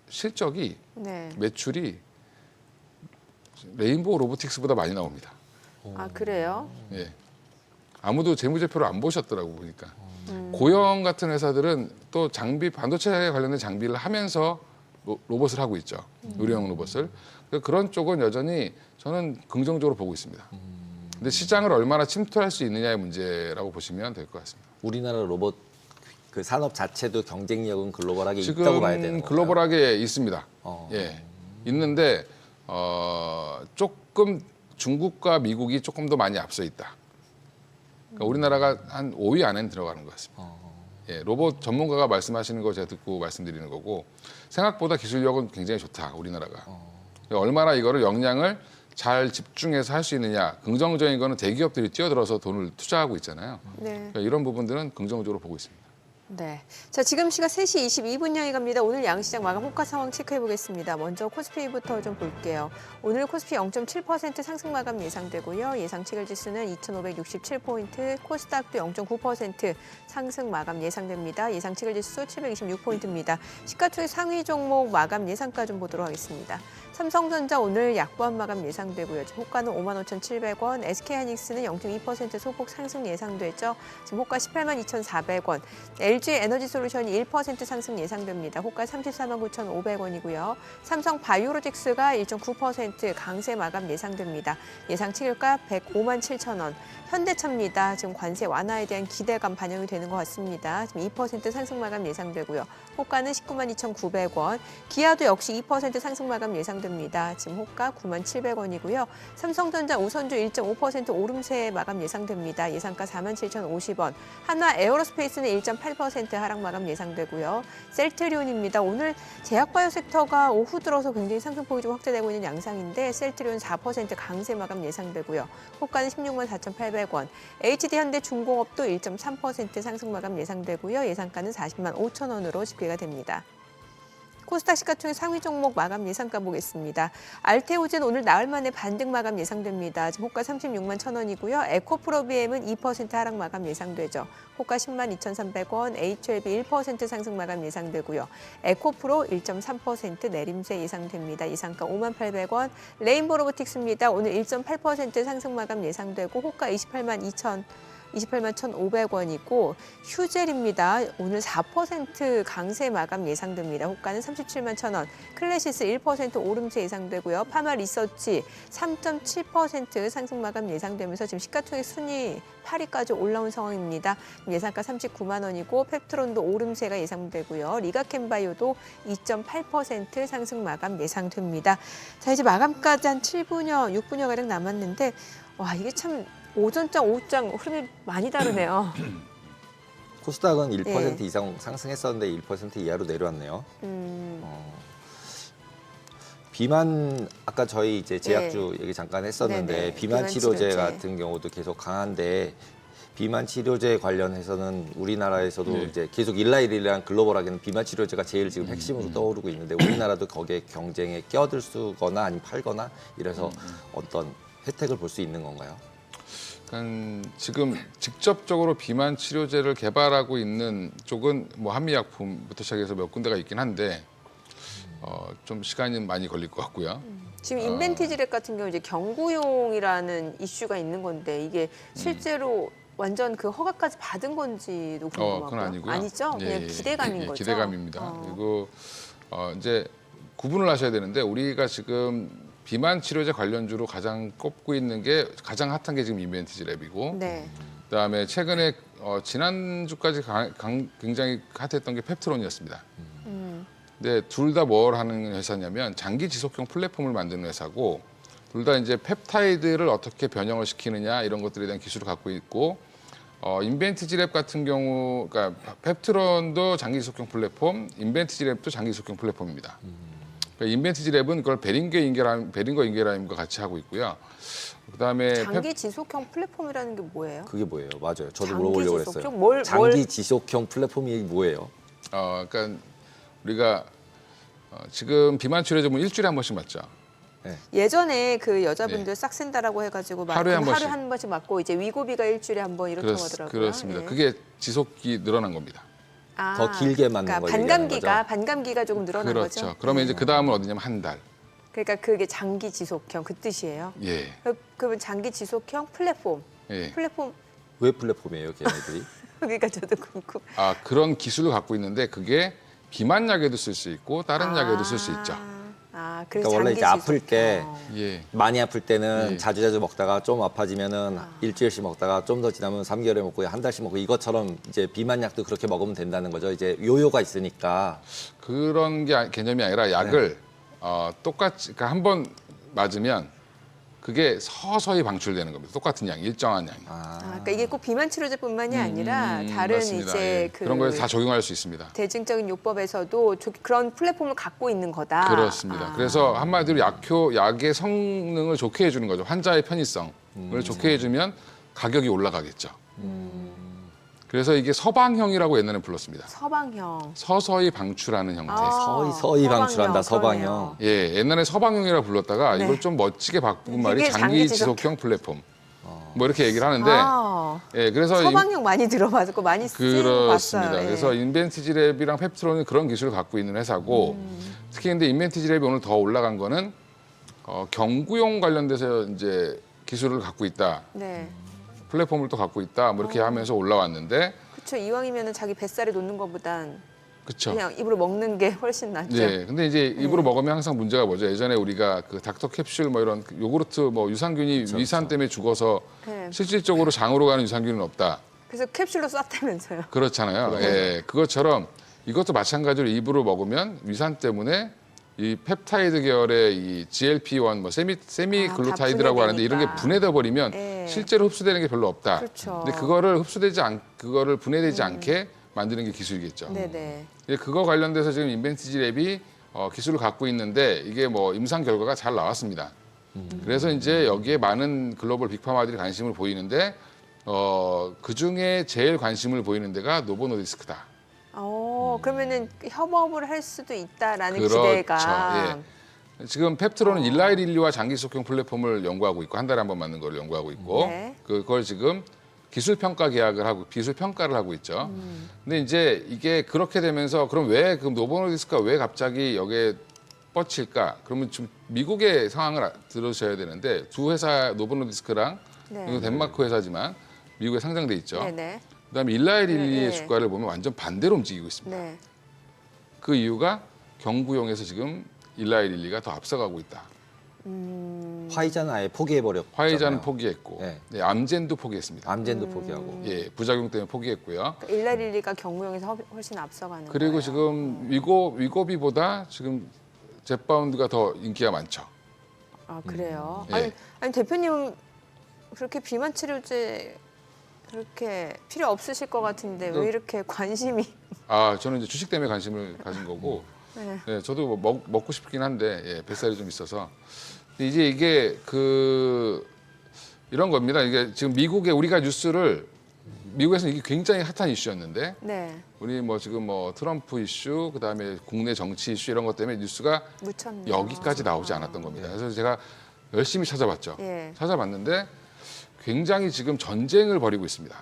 실적이 네. 매출이 레인보우 로보틱스보다 많이 나옵니다. 아, 그래요? 예. 아무도 재무제표를 안 보셨더라고 보니까. 고영 같은 회사들은 또 장비 반도체에 관련된 장비를 하면서 로봇을 하고 있죠. 의료용 로봇을. 그런 쪽은 여전히 저는 긍정적으로 보고 있습니다. 근데 시장을 얼마나 침투할 수 있느냐의 문제라고 보시면 될 것 같습니다. 우리나라 로봇 그 산업 자체도 경쟁력은 글로벌하게 있다고 봐야 되는 지금 건가요? 글로벌하게 있습니다. 예, 있는데 조금 중국과 미국이 조금 더 많이 앞서 있다. 그러니까 우리나라가 한 5위 안에는 들어가는 것 같습니다. 예, 로봇 전문가가 말씀하시는 거 제가 듣고 말씀드리는 거고 생각보다 기술력은 굉장히 좋다 우리나라가. 그러니까 얼마나 이거를 역량을 잘 집중해서 할 수 있느냐. 긍정적인 거는 대기업들이 뛰어들어서 돈을 투자하고 있잖아요. 네. 그러니까 이런 부분들은 긍정적으로 보고 있습니다. 네. 자, 지금 시각 3시 22분 향해 갑니다. 오늘 양시장 마감 호가 상황 체크해 보겠습니다. 먼저 코스피부터 좀 볼게요. 오늘 코스피 0.7% 상승 마감 예상되고요. 예상 체결 지수는 2,567포인트, 코스닥도 0.9% 상승 마감 예상됩니다. 예상 체결 지수 726포인트입니다. 시가총액 상위 종목 마감 예상가 좀 보도록 하겠습니다. 삼성전자 오늘 약보합 마감 예상되고요. 지금 호가는 55,700원, SK하이닉스는 0.2% 소폭 상승 예상되죠. 지금 호가 182,400원, LG에너지솔루션이 1% 상승 예상됩니다. 호가 349,500원이고요. 삼성 바이오로직스가 1.9% 강세 마감 예상됩니다. 예상 체결가 105만7천원. 현대차입니다. 지금 관세 완화에 대한 기대감 반영이 되는 것 같습니다. 지금 2% 상승 마감 예상되고요. 호가는 192,900원. 기아도 역시 2% 상승 마감 예상됩니다. 지금 호가 97,000원이고요. 삼성전자 우선주 1.5% 오름세 마감 예상됩니다. 예상가 47,050원. 한화 에어로스페이스는 1.8% 하락 마감 예상되고요. 셀트리온입니다. 오늘 제약바이오 섹터가 오후 들어서 굉장히 상승폭이 좀 확대되고 있는 양상인데 셀트리온 4% 강세 마감 예상되고요. 호가는 164,800원. HD현대중공업도 1.3% 상승 마감 예상되고요. 예상가는 405,000원으로 집계가 됩니다. 코스닥 시가총액 상위 종목 마감 예상가 보겠습니다. 알테오젠 오늘 나흘 만에 반등 마감 예상됩니다. 지금 호가 361,000원이고요. 에코프로비엠은 2% 하락 마감 예상되죠. 호가 102,300원, HLB 1% 상승 마감 예상되고요. 에코프로 1.3% 내림세 예상됩니다. 예상가 58,000원. 레인보 로보틱스입니다. 오늘 1.8% 상승 마감 예상되고 호가 28만1,500원이고 휴젤입니다. 오늘 4% 강세 마감 예상됩니다. 호가는 371,000원. 클래시스 1% 오름세 예상되고요. 파마 리서치 3.7% 상승 마감 예상되면서 지금 시가총액 순위 8위까지 올라온 상황입니다. 예상가 39만 원이고 펩트론도 오름세가 예상되고요. 리가캔바이오도 2.8% 상승 마감 예상됩니다. 자, 이제 마감까지 한 7분여, 6분여 가량 남았는데 와, 이게 참 오전장, 오후장 흐름이 많이 다르네요. 코스닥은 1% 이상 상승했었는데 1% 이하로 내려왔네요. 비만 아까 저희 이제 제약주 얘기 잠깐 했었는데 네네. 비만 비만 치료제 치료제. 같은 경우도 계속 강한데 비만 치료제 관련해서는 우리나라에서도 네. 이제 계속 일라일이랑 글로벌하게는 비만 치료제가 제일 지금 핵심으로 떠오르고 있는데 우리나라도 거기에 경쟁에 끼어들거나 아니면 팔거나 이래서 어떤 혜택을 볼 수 있는 건가요? 그러니까 지금 직접적으로 비만 치료제를 개발하고 있는 쪽은 뭐 한미약품부터 시작해서 몇 군데가 있긴 한데 좀 시간이 많이 걸릴 것 같고요. 지금 인벤티지랩 같은 경우 이제 경구용이라는 이슈가 있는 건데 이게 실제로 완전 그 허가까지 받은 건지도 궁금하고요. 그건 아니고요. 아니죠? 그냥 예, 기대감인 예, 거죠. 기대감입니다. 그리고 이제 구분을 하셔야 되는데 우리가 지금 비만 치료제 관련주로 가장 꼽고 있는 게 가장 핫한 게 지금 인벤티지랩이고 네. 그다음에 최근에 지난주까지 굉장히 핫했던 게 펩트론이었습니다. 근데 둘 다 뭘 하는 회사냐면 장기 지속형 플랫폼을 만드는 회사고 둘 다 이제 펩타이드를 어떻게 변형을 시키느냐 이런 것들에 대한 기술을 갖고 있고 인벤티지랩 같은 경우 그러니까 펩트론도 장기 지속형 플랫폼, 인벤티지랩도 장기 지속형 플랫폼입니다. 그러니까 인벤티지랩은 그걸 베링거 인게라임과 같이 하고 있고요. 그다음에 장기 지속형 플랫폼이라는 게 뭐예요? 그게 뭐예요? 맞아요. 저도 장기 물어보려고 지속형? 했어요. 장기 지속형 플랫폼이 뭐예요? 그러니까 우리가 지금 비만 치료제 뭐 일주일에 한 번씩 맞죠. 네. 예전에 그 여자분들 네. 싹센다라고 해가지고 하루에 한 번씩. 한 번씩 맞고 이제 위고비가 일주일에 한 번 이렇다고 하더라고요. 그렇습니다. 예. 그게 지속이 늘어난 겁니다. 아, 더 길게 맞는 그러니까 걸 얘기하는 반감기가 조금 늘어난 그렇죠. 거죠. 그러면 이제 네. 그 다음은 어디냐면 한 달. 그러니까 그게 장기 지속형 그 뜻이에요. 예. 그러면 장기 지속형 플랫폼. 예. 플랫폼 왜 플랫폼이에요, 걔네들이? 그러니까 저도 궁금. 아, 그런 기술을 갖고 있는데 그게 비만약에도 쓸 수 있고 다른 약에도 쓸 수 있죠. 아, 그래서 그러니까 원래 장기 이제 아플 때 지속형. 예. 많이 아플 때는 예. 자주자주 먹다가 좀 아파지면은 일주일씩 먹다가 좀 더 지나면 3개월에 먹고 한 달씩 먹고 이것처럼 이제 비만약도 그렇게 먹으면 된다는 거죠. 이제 요요가 있으니까. 그런 게 개념이 아니라 약을 똑같이 그러니까 한 번 맞으면 그게 서서히 방출되는 겁니다. 똑같은 양, 일정한 양이. 아, 그러니까 이게 꼭 비만 치료제뿐만이 아니라 다른 맞습니다. 이제 예. 그 그런 거에 다 적용할 수 있습니다. 대증적인 요법에서도 그런 플랫폼을 갖고 있는 거다. 그렇습니다. 아. 그래서 한마디로 약의 성능을 좋게 해주는 거죠. 환자의 편의성을 좋게 해주면 가격이 올라가겠죠. 그래서 이게 서방형이라고 옛날에 불렀습니다. 서방형. 서서히 방출하는 형태. 서서히 방출한다, 서방형. 그러네요. 예, 옛날에 서방형이라고 불렀다가 네. 이걸 좀 멋지게 바꾼 말이 이게 장기 장기 지속형 플랫폼. 뭐 이렇게 얘기를 하는데, 아, 예, 그래서 서방형 많이 들어봤고 많이 쓰고 그렇습니다. 봤어요. 예. 그래서 인벤티지랩이랑 펩트론은 그런 기술을 갖고 있는 회사고, 특히 근데 인벤티지랩이 오늘 더 올라간 거는 경구용 관련돼서 이제 기술을 갖고 있다, 네. 플랫폼을 또 갖고 있다, 뭐 이렇게 하면서 올라왔는데, 그렇죠. 이왕이면은 자기 뱃살에 놓는 것보단 그렇죠. 그냥 입으로 먹는 게 훨씬 낫죠. 네, 근데 이제 입으로 먹으면 항상 문제가 뭐죠? 예전에 우리가 그 닥터 캡슐 뭐 이런 요구르트 뭐 유산균이 위산 때문에 죽어서 네. 실질적으로 장으로 가는 유산균은 없다. 그래서 캡슐로 쐈다면서요. 그렇잖아요. 예, 그것처럼 이것도 마찬가지로 입으로 먹으면 위산 때문에 이 펩타이드 계열의 이 GLP-1 뭐 세미 글루타이드라고 하는데 이런 게 분해되니까. 분해돼 버리면 예. 실제로 흡수되는 게 별로 없다. 그렇죠. 근데 그거를 분해되지 않게 만드는 게 기술이겠죠. 네네. 예, 그거 관련돼서 지금 인벤티지랩이 기술을 갖고 있는데 이게 뭐 임상 결과가 잘 나왔습니다. 그래서 이제 여기에 많은 글로벌 빅파마들이 관심을 보이는데 그 중에 제일 관심을 보이는 데가 노보노디스크다. 그러면은 협업을 할 수도 있다라는 그렇죠. 기대가. 예. 지금 펩트론은 일라이릴리와 장기 지속형 플랫폼을 연구하고 있고 한 달에 한 번 맞는 걸 연구하고 있고 네. 그걸 지금 기술 평가 계약을 하고 기술 평가를 하고 있죠. 근데 이제 이게 그렇게 되면서 그럼 왜 그 노보노디스크가 왜 갑자기 여기에 뻗칠까? 그러면 좀 미국의 상황을 들으셔야 되는데 두 회사 노보노디스크랑 네. 이거 덴마크 회사지만 미국에 상장돼 있죠. 네네. 그다음에 일라이릴리의 네. 주가를 보면 완전 반대로 움직이고 있습니다. 네. 그 이유가 경구용에서 지금 일라이릴리가 더 앞서가고 있다. 화이자는 아예 포기해버렸죠. 화이자는 포기했고, 네. 네, 암젠도 포기했습니다. 암젠도 포기하고. 예, 부작용 때문에 포기했고요. 그러니까 일라릴리가 경무용에서 훨씬 앞서가는 그리고 거예요. 지금 위고비보다 지금 젯바운드가 더 인기가 많죠. 아 그래요. 예. 아니 대표님은 그렇게 비만 치료제 그렇게 필요 없으실 것 같은데 왜 이렇게 관심이? 아, 저는 이제 주식 때문에 관심을 가진 거고, 네. 네, 저도 뭐 먹고 싶긴 한데 예, 뱃살이 좀 있어서. 근데 이제 이게 이런 겁니다. 이게 지금 미국에 우리가 미국에서는 이게 굉장히 핫한 이슈였는데 네. 우리 뭐 지금 뭐 트럼프 이슈 그다음에 국내 정치 이슈 이런 것 때문에 뉴스가 묻혔네요. 여기까지 나오지 않았던 겁니다. 그래서 제가 열심히 찾아봤죠. 예. 찾아봤는데 굉장히 지금 전쟁을 벌이고 있습니다.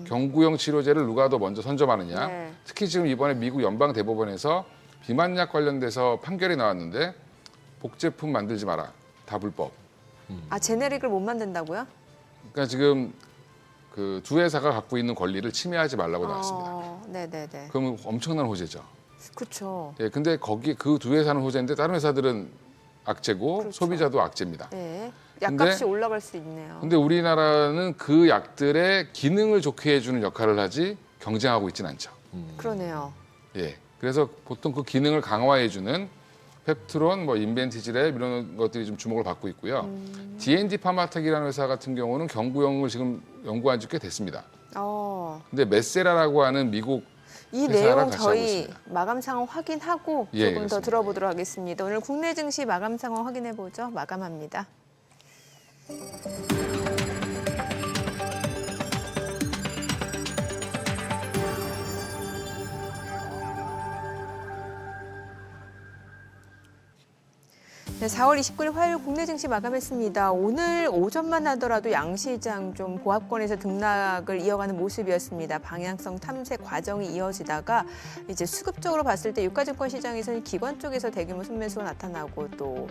경구용 치료제를 누가 더 먼저 선점하느냐. 네. 특히 지금 이번에 미국 연방 대법원에서 비만약 관련돼서 판결이 나왔는데 복제품 만들지 마라. 다 불법. 아 제네릭을 못 만든다고요? 그러니까 지금 그 두 회사가 갖고 있는 권리를 침해하지 말라고 나왔습니다. 네네네. 그러면 엄청난 호재죠. 그렇죠. 예, 근데 거기 그 두 회사는 호재인데 다른 회사들은 악재고 그렇죠. 소비자도 악재입니다. 네. 근데- 약값이 올라갈 수 있네요. 근데 우리나라는 그 약들의 기능을 좋게 해주는 역할을 하지 경쟁하고 있지는 않죠. 그러네요. 예, 그래서 보통 그 기능을 강화해주는 펩트론, 뭐 인벤티지랩 이런 것들이 좀 주목을 받고 있고요. D&D 파마텍이라는 회사 같은 경우는 경구용을 지금 연구한 지 꽤 됐습니다. 근데 메세라라고 하는 미국 이 회사랑 내용 같이 하고 저희 있습니다. 마감 상황 확인하고 예, 조금 더 그렇습니다. 들어보도록 하겠습니다. 오늘 국내 증시 마감 상황 확인해 보죠. 마감합니다. 네, 4월 29일 화요일 국내 증시 마감했습니다. 오늘 오전만 하더라도 양시장 좀 보합권에서 등락을 이어가는 모습이었습니다. 방향성 탐색 과정이 이어지다가 이제 수급적으로 봤을 때 유가증권 시장에서는 기관 쪽에서 대규모 순매수가 나타나고 또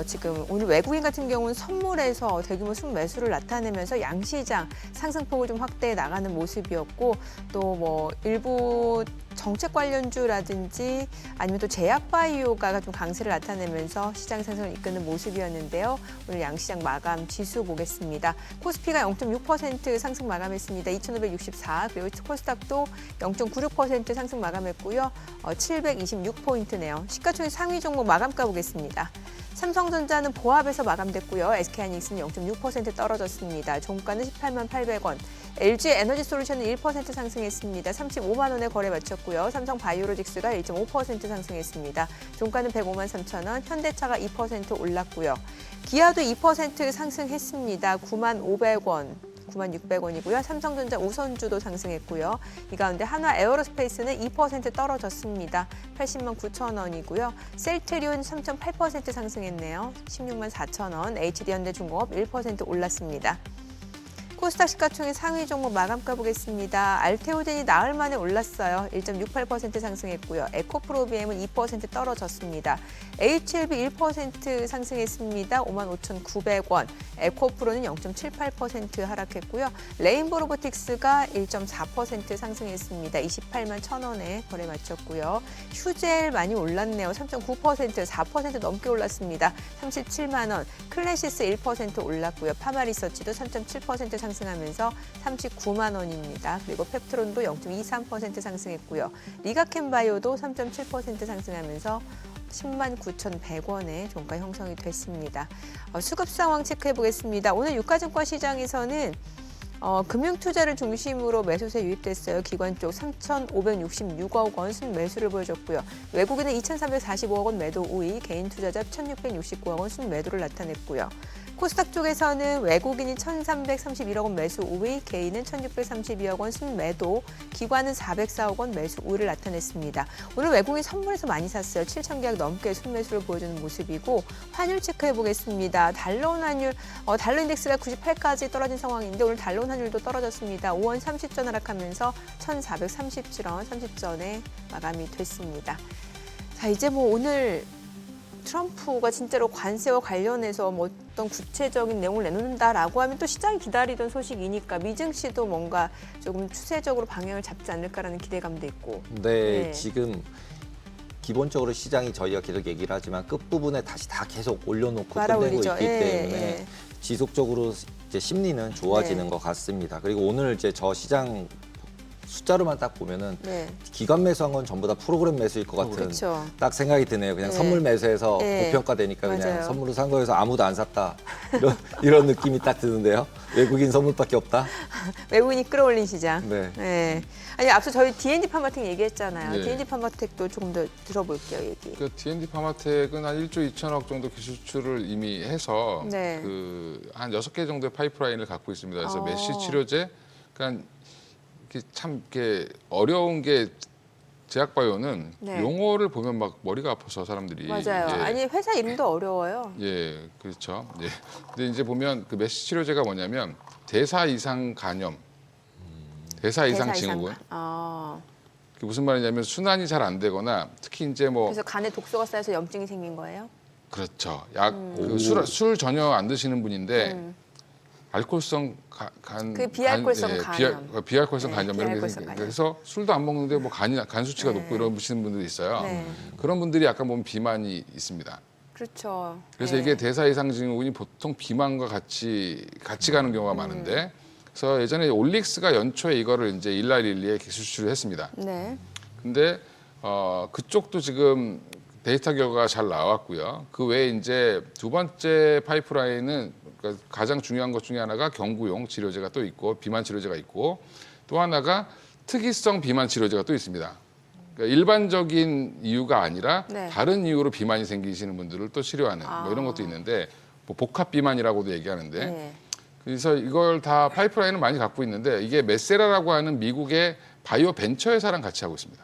지금 오늘 외국인 같은 경우는 선물에서 대규모 순매수를 나타내면서 양시장 상승폭을 좀 확대해 나가는 모습이었고 또 뭐 일부 정책 관련주라든지 아니면 또 제약바이오가 좀 강세를 나타내면서 시장 상승을 이끄는 모습이었는데요. 오늘 양시장 마감 지수 보겠습니다. 코스피가 0.6% 상승 마감했습니다. 2,564. 그리고 코스닥도 0.96% 상승 마감했고요. 726포인트네요. 시가총액 상위 종목 마감가 보겠습니다. 삼성전자는 보합에서 마감됐고요. SK하이닉스는 0.6% 떨어졌습니다. 종가는 18만 800원. LG 에너지솔루션은 1% 상승했습니다. 35만 원에 거래 마쳤고요. 삼성바이오로직스가 1.5% 상승했습니다. 종가는 105만 3천 원. 현대차가 2% 올랐고요. 기아도 2% 상승했습니다. 9만 500원. 9만 600원이고요. 삼성전자 우선주도 상승했고요. 이 가운데 한화 에어로스페이스는 2% 떨어졌습니다. 80만 9천 원이고요. 셀트리온 3.8% 상승했네요. 16만 4천 원. HD현대중공업 1% 올랐습니다. 코스닥 시가총액 상위 종목 마감가 보겠습니다. 알테오젠이 나흘 만에 올랐어요. 1.68% 상승했고요. 에코프로비엠은 2% 떨어졌습니다. HLB 1% 상승했습니다. 55,900원. 에코프로는 0.78% 하락했고요. 레인보 로보틱스가 1.4% 상승했습니다. 28만 1,000원에 거래 마쳤고요. 휴젤 많이 올랐네요. 3.9%, 4% 넘게 올랐습니다. 37만 원. 클래시스 1% 올랐고요. 파마리서치도 3.7% 상승하면서 39만 원입니다. 그리고 펩트론도 0.23% 상승했고요. 리가캠바이오도 3.7% 상승하면서 10만 9,100원의 종가 형성이 됐습니다. 수급 상황 체크해 보겠습니다. 오늘 유가증권 시장에서는 금융투자를 중심으로 매수세 유입됐어요. 기관 쪽 3,566억 원 순매수를 보여줬고요. 외국인은 2,345억 원 매도 우위, 개인 투자자 1,669억 원 순매도를 나타냈고요. 코스닥 쪽에서는 외국인이 1,331억 원 매수 우위, 개인은 1,632억 원 순매도, 기관은 404억 원 매수 우위를 나타냈습니다. 오늘 외국인 선물에서 많이 샀어요. 7천 계약 넘게 순매수를 보여주는 모습이고 환율 체크해 보겠습니다. 달러원 환율, 달러 인덱스가 98까지 떨어진 상황인데 오늘 달러원 환율도 떨어졌습니다. 5원 30전 하락하면서 1,437원 30전에 마감이 됐습니다. 자, 이제 뭐 오늘 트럼프가 진짜로 관세와 관련해서 뭐 어떤 구체적인 내용을 내놓는다라고 하면 또 시장이 기다리던 소식이니까 미증시도 뭔가 조금 추세적으로 방향을 잡지 않을까라는 기대감도 있고. 네, 지금 기본적으로 시장이 저희가 계속 얘기를 하지만 끝부분에 다시 다 계속 올려놓고 끝내고 있기 때문에 지속적으로 이제 심리는 좋아지는 것 같습니다. 그리고 오늘 이제 저 시장 숫자로만 딱 보면은 기관 매수한 건 전부 다 프로그램 매수일 것 같은 딱 생각이 드네요. 그냥 선물 매수해서 고평가되니까 그냥 선물로 산 거여서 아무도 안 샀다. 이런 느낌이 딱 드는데요. 외국인 선물밖에 없다. 외국인이 끌어올린 시장. 아니 앞서 저희 D&D 파마텍 얘기했잖아요. D&D 파마텍도 조금 더 들어볼게요, 얘기. 그 D&D 파마텍은 한 1조 2천억 정도 기술 수출을 이미 해서 그 한 6개 정도의 파이프라인을 갖고 있습니다. 그래서 메쉬 치료제, 그러니까 참 이렇게 어려운 게 제약바이오는 용어를 보면 막 머리가 아파서 사람들이. 맞아요. 아니 회사 이름도 어려워요. 그렇죠. 근데 이제 보면 그 메쉬 치료제가 뭐냐면 대사 이상 간염, 대사 이상 증후군. 그게 무슨 말이냐면 순환이 잘 안 되거나 특히 이제 뭐 그래서 간에 독소가 쌓여서 염증이 생긴 거예요? 그렇죠. 술 전혀 안 드시는 분인데 알코올성 그 비알코올성 간염. 비알코올성 간염 이런 게 생겨요. 그래서 술도 안 먹는데 뭐 간 수치가 높고 이러시는 분들이 있어요. 그런 분들이 약간 보면 비만이 있습니다. 그렇죠. 그래서 이게 대사 이상 증후군이 보통 비만과 같이 가는 경우가 많은데, 그래서 예전에 올릭스가 연초에 이거를 이제 일라릴리에 기술출을 했습니다. 근데 그쪽도 지금 데이터 결과가 잘 나왔고요. 그 외에 이제 두 번째 파이프라인은 그러니까 가장 중요한 것 중에 하나가 경구용 치료제가 또 있고 비만 치료제가 있고 또 하나가 특이성 비만 치료제가 또 있습니다. 그러니까 일반적인 이유가 아니라 다른 이유로 비만이 생기시는 분들을 또 치료하는 뭐 이런 것도 있는데 뭐 복합 비만이라고도 얘기하는데 그래서 이걸 다 파이프라인을 많이 갖고 있는데 이게 메세라라고 하는 미국의 바이오 벤처 회사랑 같이 하고 있습니다.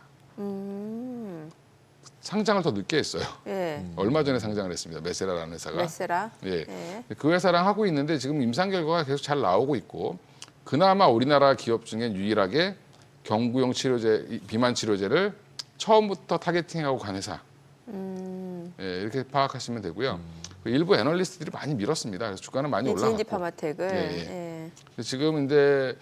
상장을 더 늦게 했어요. 예. 얼마 전에 상장을 했습니다. 메세라라는 회사가. 메세라. 예. 예. 그 회사랑 하고 있는데 지금 임상 결과가 계속 잘 나오고 있고 그나마 우리나라 기업 중에 유일하게 경구용 치료제, 비만 치료제를 처음부터 타겟팅하고 간 회사. 예, 이렇게 파악하시면 되고요. 일부 애널리스트들이 많이 밀었습니다. 그래서 주가는 많이 올라갔고. G&D 파마텍을. 예. 지금 이제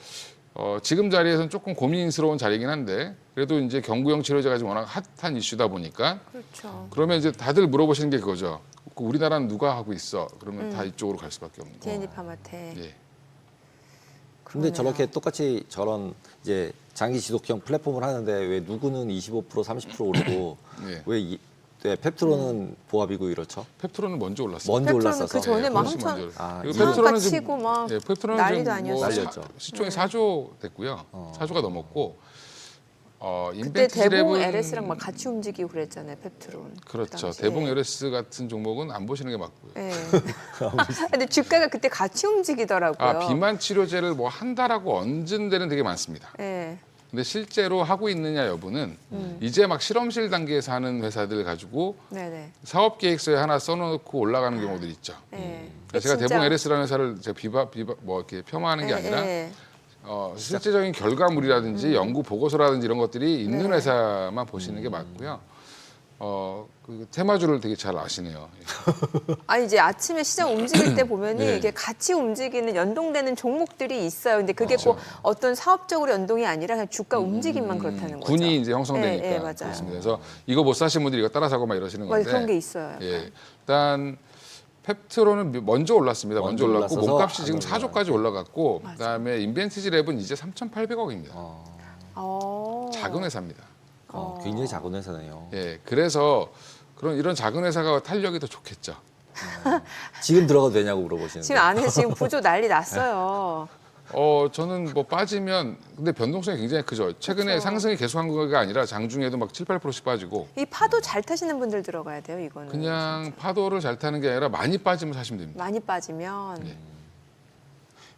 지금 자리에서는 조금 고민스러운 자리이긴 한데 그래도 이제 경구용 치료제가 지금 워낙 핫한 이슈다 보니까 그렇죠. 그러면 이제 다들 물어보시는 게 그거죠. 우리나라는 누가 하고 있어? 그러면 다 이쪽으로 갈 수밖에 없는 거예요. G&D 파마텍. 예. 근데 그러네요. 저렇게 똑같이 저런 이제 장기 지속형 플랫폼을 하는데 왜 누구는 25% 30% 오르고 예. 왜 펩트론은 보합이고 이렇죠? 펩트론은 먼저 올랐어요. 먼저 펩트론은 올랐어서 그 전에 막 훨씬 한참 먼저. 아, 그리고 이거 펩트론은 치고 지금 막 예, 펩트론은 난리도 지금 아니었어요. 난리였죠. 시총이 4조 됐고요. 4조가 넘었고 그때 인벤티지 대봉 랩은 LS랑 막 같이 움직이고 그랬잖아요, 펩트론. 그렇죠. 그 당시에. 대봉 LS 같은 종목은 안 보시는 게 맞고요. 예. 근데 주가가 그때 같이 움직이더라고요. 아 비만 치료제를 뭐 한다라고 얹은 데는 되게 많습니다. 예. 근데 실제로 하고 있느냐 여부는 이제 막 실험실 단계에서 하는 회사들 가지고 네네. 사업 계획서에 하나 써놓고 올라가는 경우들이 있죠. 예. 제가 진짜- 대봉 LS라는 회사를 제가 뭐 이렇게 폄하하는 게 예, 아니라 예. 실제적인 결과물이라든지 연구 보고서라든지 이런 것들이 있는 네. 회사만 보시는 게 맞고요. 그 테마주를 되게 잘 아시네요. 아니 이제 아침에 시장 움직일 때 보면은 네. 이게 같이 움직이는 연동되는 종목들이 있어요. 근데 그게 맞아요. 꼭 어떤 사업적으로 연동이 아니라 그냥 주가 움직임만 그렇다는 거죠. 군이 이제 형성되니까 예, 예, 맞아요. 그렇습니다. 그래서 이거 못 사신 분들이 이거 따라 사고 막 이러시는 맞아요. 건데. 그런 게 있어요. 약간. 예, 일단 펩트론은 먼저 올랐습니다. 먼저 올랐고 올라서서 몸값이 지금 안 4조까지 올라갔고 맞아요. 그다음에 인벤티지 랩은 이제 3,800억입니다. 어. 작은 회사입니다. 굉장히 작은 회사네요. 예, 그래서 이런 작은 회사가 탄력이 더 좋겠죠. 지금 들어가도 되냐고 물어보시는데. 지금 안에서 지금 부조 난리 났어요. 저는 뭐 빠지면 근데 변동성이 굉장히 크죠. 최근에 그렇죠. 상승이 계속한 거가 아니라 장중에도 막 7, 8%씩 빠지고 이 파도 잘 타시는 분들 들어가야 돼요. 이거는 그냥 파도를 잘 타는 게 아니라 많이 빠지면 사시면 됩니다. 많이 빠지면 네.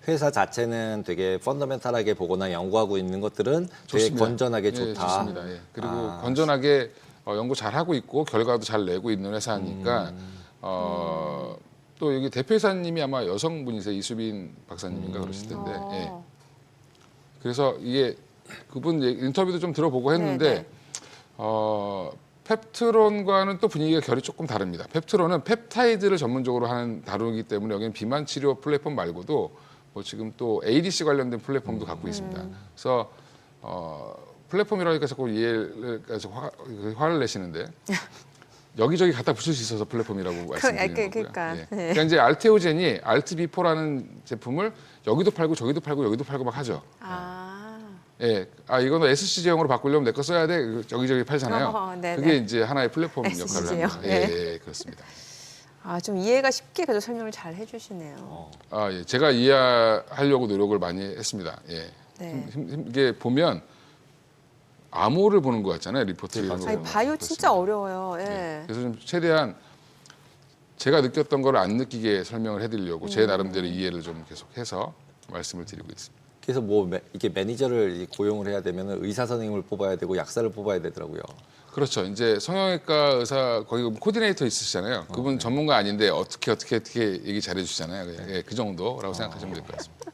회사 자체는 되게 펀더멘탈하게 보거나 연구하고 있는 것들은 되게 좋습니다. 건전하게 예, 좋다. 좋습니다. 예. 그리고 아. 건전하게 연구 잘 하고 있고 결과도 잘 내고 있는 회사니까 또 여기 대표이사님이 아마 여성분이세요. 이수빈 박사님인가 그러실 텐데. 예. 어. 그래서 이게 그분 인터뷰도 좀 들어보고 했는데 네네. 펩트론과는 또 분위기가 결이 조금 다릅니다. 펩트론은 펩타이드를 전문적으로 다루기 때문에 여기는 비만 치료 플랫폼 말고도 뭐 지금 또 ADC 관련된 플랫폼도 갖고 있습니다. 그래서 플랫폼이라고 하니까 자꾸 이해를 화를 내시는데 여기저기 갖다 붙일 수 있어서 플랫폼이라고 말씀드리는 거고요. 그러니까. 예. 네. 그러니까 이제 알테오젠이 알트비포라는 제품을 여기도 팔고 저기도 팔고 여기도 팔고 막 하죠. 아. 예, 이거는 SC 제형으로 바꾸려면 내 거 써야 돼. 여기저기 팔잖아요. 네네. 그게 이제 하나의 플랫폼 SC 역할을 제형. 합니다. 네. 예, 그렇습니다. 좀 이해가 쉽게 그래도 설명을 잘 해주시네요. 예, 제가 이해하려고 노력을 많이 했습니다. 예. 네. 이게 보면 암호를 보는 것 같잖아요. 리포트 이런 거 아니 보면. 바이오 진짜 그렇습니다. 어려워요. 예. 예. 그래서 좀 최대한 제가 느꼈던 걸 안 느끼게 설명을 해드리려고 제 나름대로 이해를 좀 계속해서 말씀을 드리고 있습니다. 그래서 뭐 이게 매니저를 고용을 해야 되면 의사 선생님을 뽑아야 되고 약사를 뽑아야 되더라고요. 그렇죠. 이제 성형외과 의사 거기 코디네이터 있으시잖아요. 그분 전문가 아닌데 어떻게 얘기 잘해주시잖아요. 예, 그 정도라고 생각하시면 될 것 같습니다.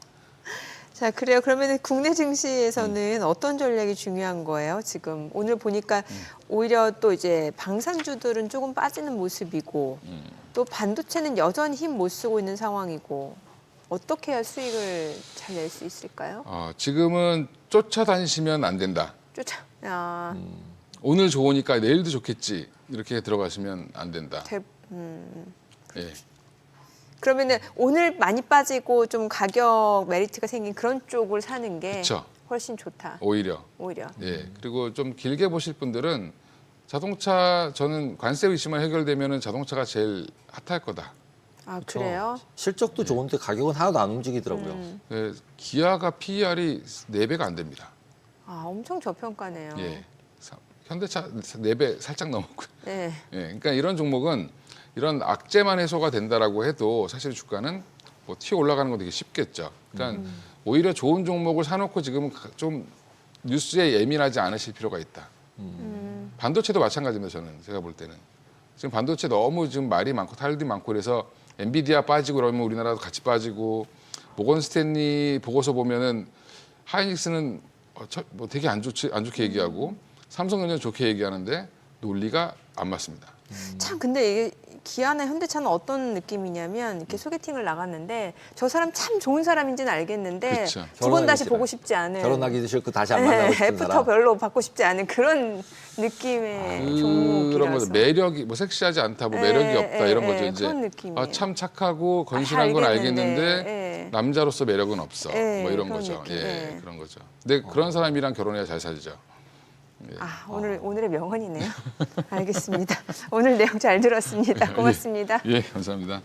자, 그래요. 그러면 국내 증시에서는 어떤 전략이 중요한 거예요? 지금 오늘 보니까 오히려 또 이제 방산주들은 조금 빠지는 모습이고 또 반도체는 여전히 힘 못 쓰고 있는 상황이고 어떻게 해야 수익을 잘 낼 수 있을까요? 지금은 쫓아다니시면 안 된다. 오늘 좋으니까 내일도 좋겠지. 이렇게 들어가시면 안 된다. 예. 그러면은 오늘 많이 빠지고 좀 가격 메리트가 생긴 그런 쪽을 사는 게 그쵸. 훨씬 좋다. 오히려. 오히려. 예. 그리고 좀 길게 보실 분들은 자동차 저는 관세 이슈만 해결되면은 자동차가 제일 핫할 거다. 아, 그래요? 실적도 좋은데 가격은 하나도 안 움직이더라고요. 예, 기아가 PER이 4배가 안 됩니다. 엄청 저평가네요. 예. 현대차 4배 살짝 넘었고요. 네. 예. 그러니까 이런 종목은 이런 악재만 해소가 된다라고 해도 사실 주가는 뭐 튀어 올라가는 건 되게 쉽겠죠. 그러니까 오히려 좋은 종목을 사놓고 지금은 좀 뉴스에 예민하지 않으실 필요가 있다. 반도체도 마찬가지입니다. 저는 제가 볼 때는 지금 반도체 너무 지금 말이 많고 탈도 많고 그래서 엔비디아 빠지고 그러면 우리나라도 같이 빠지고 모건 스탠리 보고서 보면은 하이닉스는 뭐 되게 안 좋게 얘기하고 삼성전자 좋게 얘기하는데 논리가 안 맞습니다. 참 근데 이게 기아나 현대차는 어떤 느낌이냐면 이렇게 소개팅을 나갔는데 저 사람 참 좋은 사람인지는 알겠는데 그렇죠. 두 번 다시 결혼하기 보고 싫어요. 싶지 않은 결혼하기 싫고 다시 안 만나고 싶은 애프터 사람. 별로 받고 싶지 않은 그런 느낌의 그런 종목이라서 거죠. 매력이 뭐 섹시하지 않다, 뭐 매력이 없다 이런 거죠. 이제 그런 느낌이에요. 참 착하고 건실한 건 알겠는데 예. 남자로서 매력은 없어. 예, 뭐 이런 그런 거죠. 느낌, 예, 예. 그런 거죠. 근데 그런 사람이랑 결혼해야 잘 살죠. 오늘의 명언이네요. 알겠습니다. 오늘 내용 잘 들었습니다. 고맙습니다. 예, 감사합니다.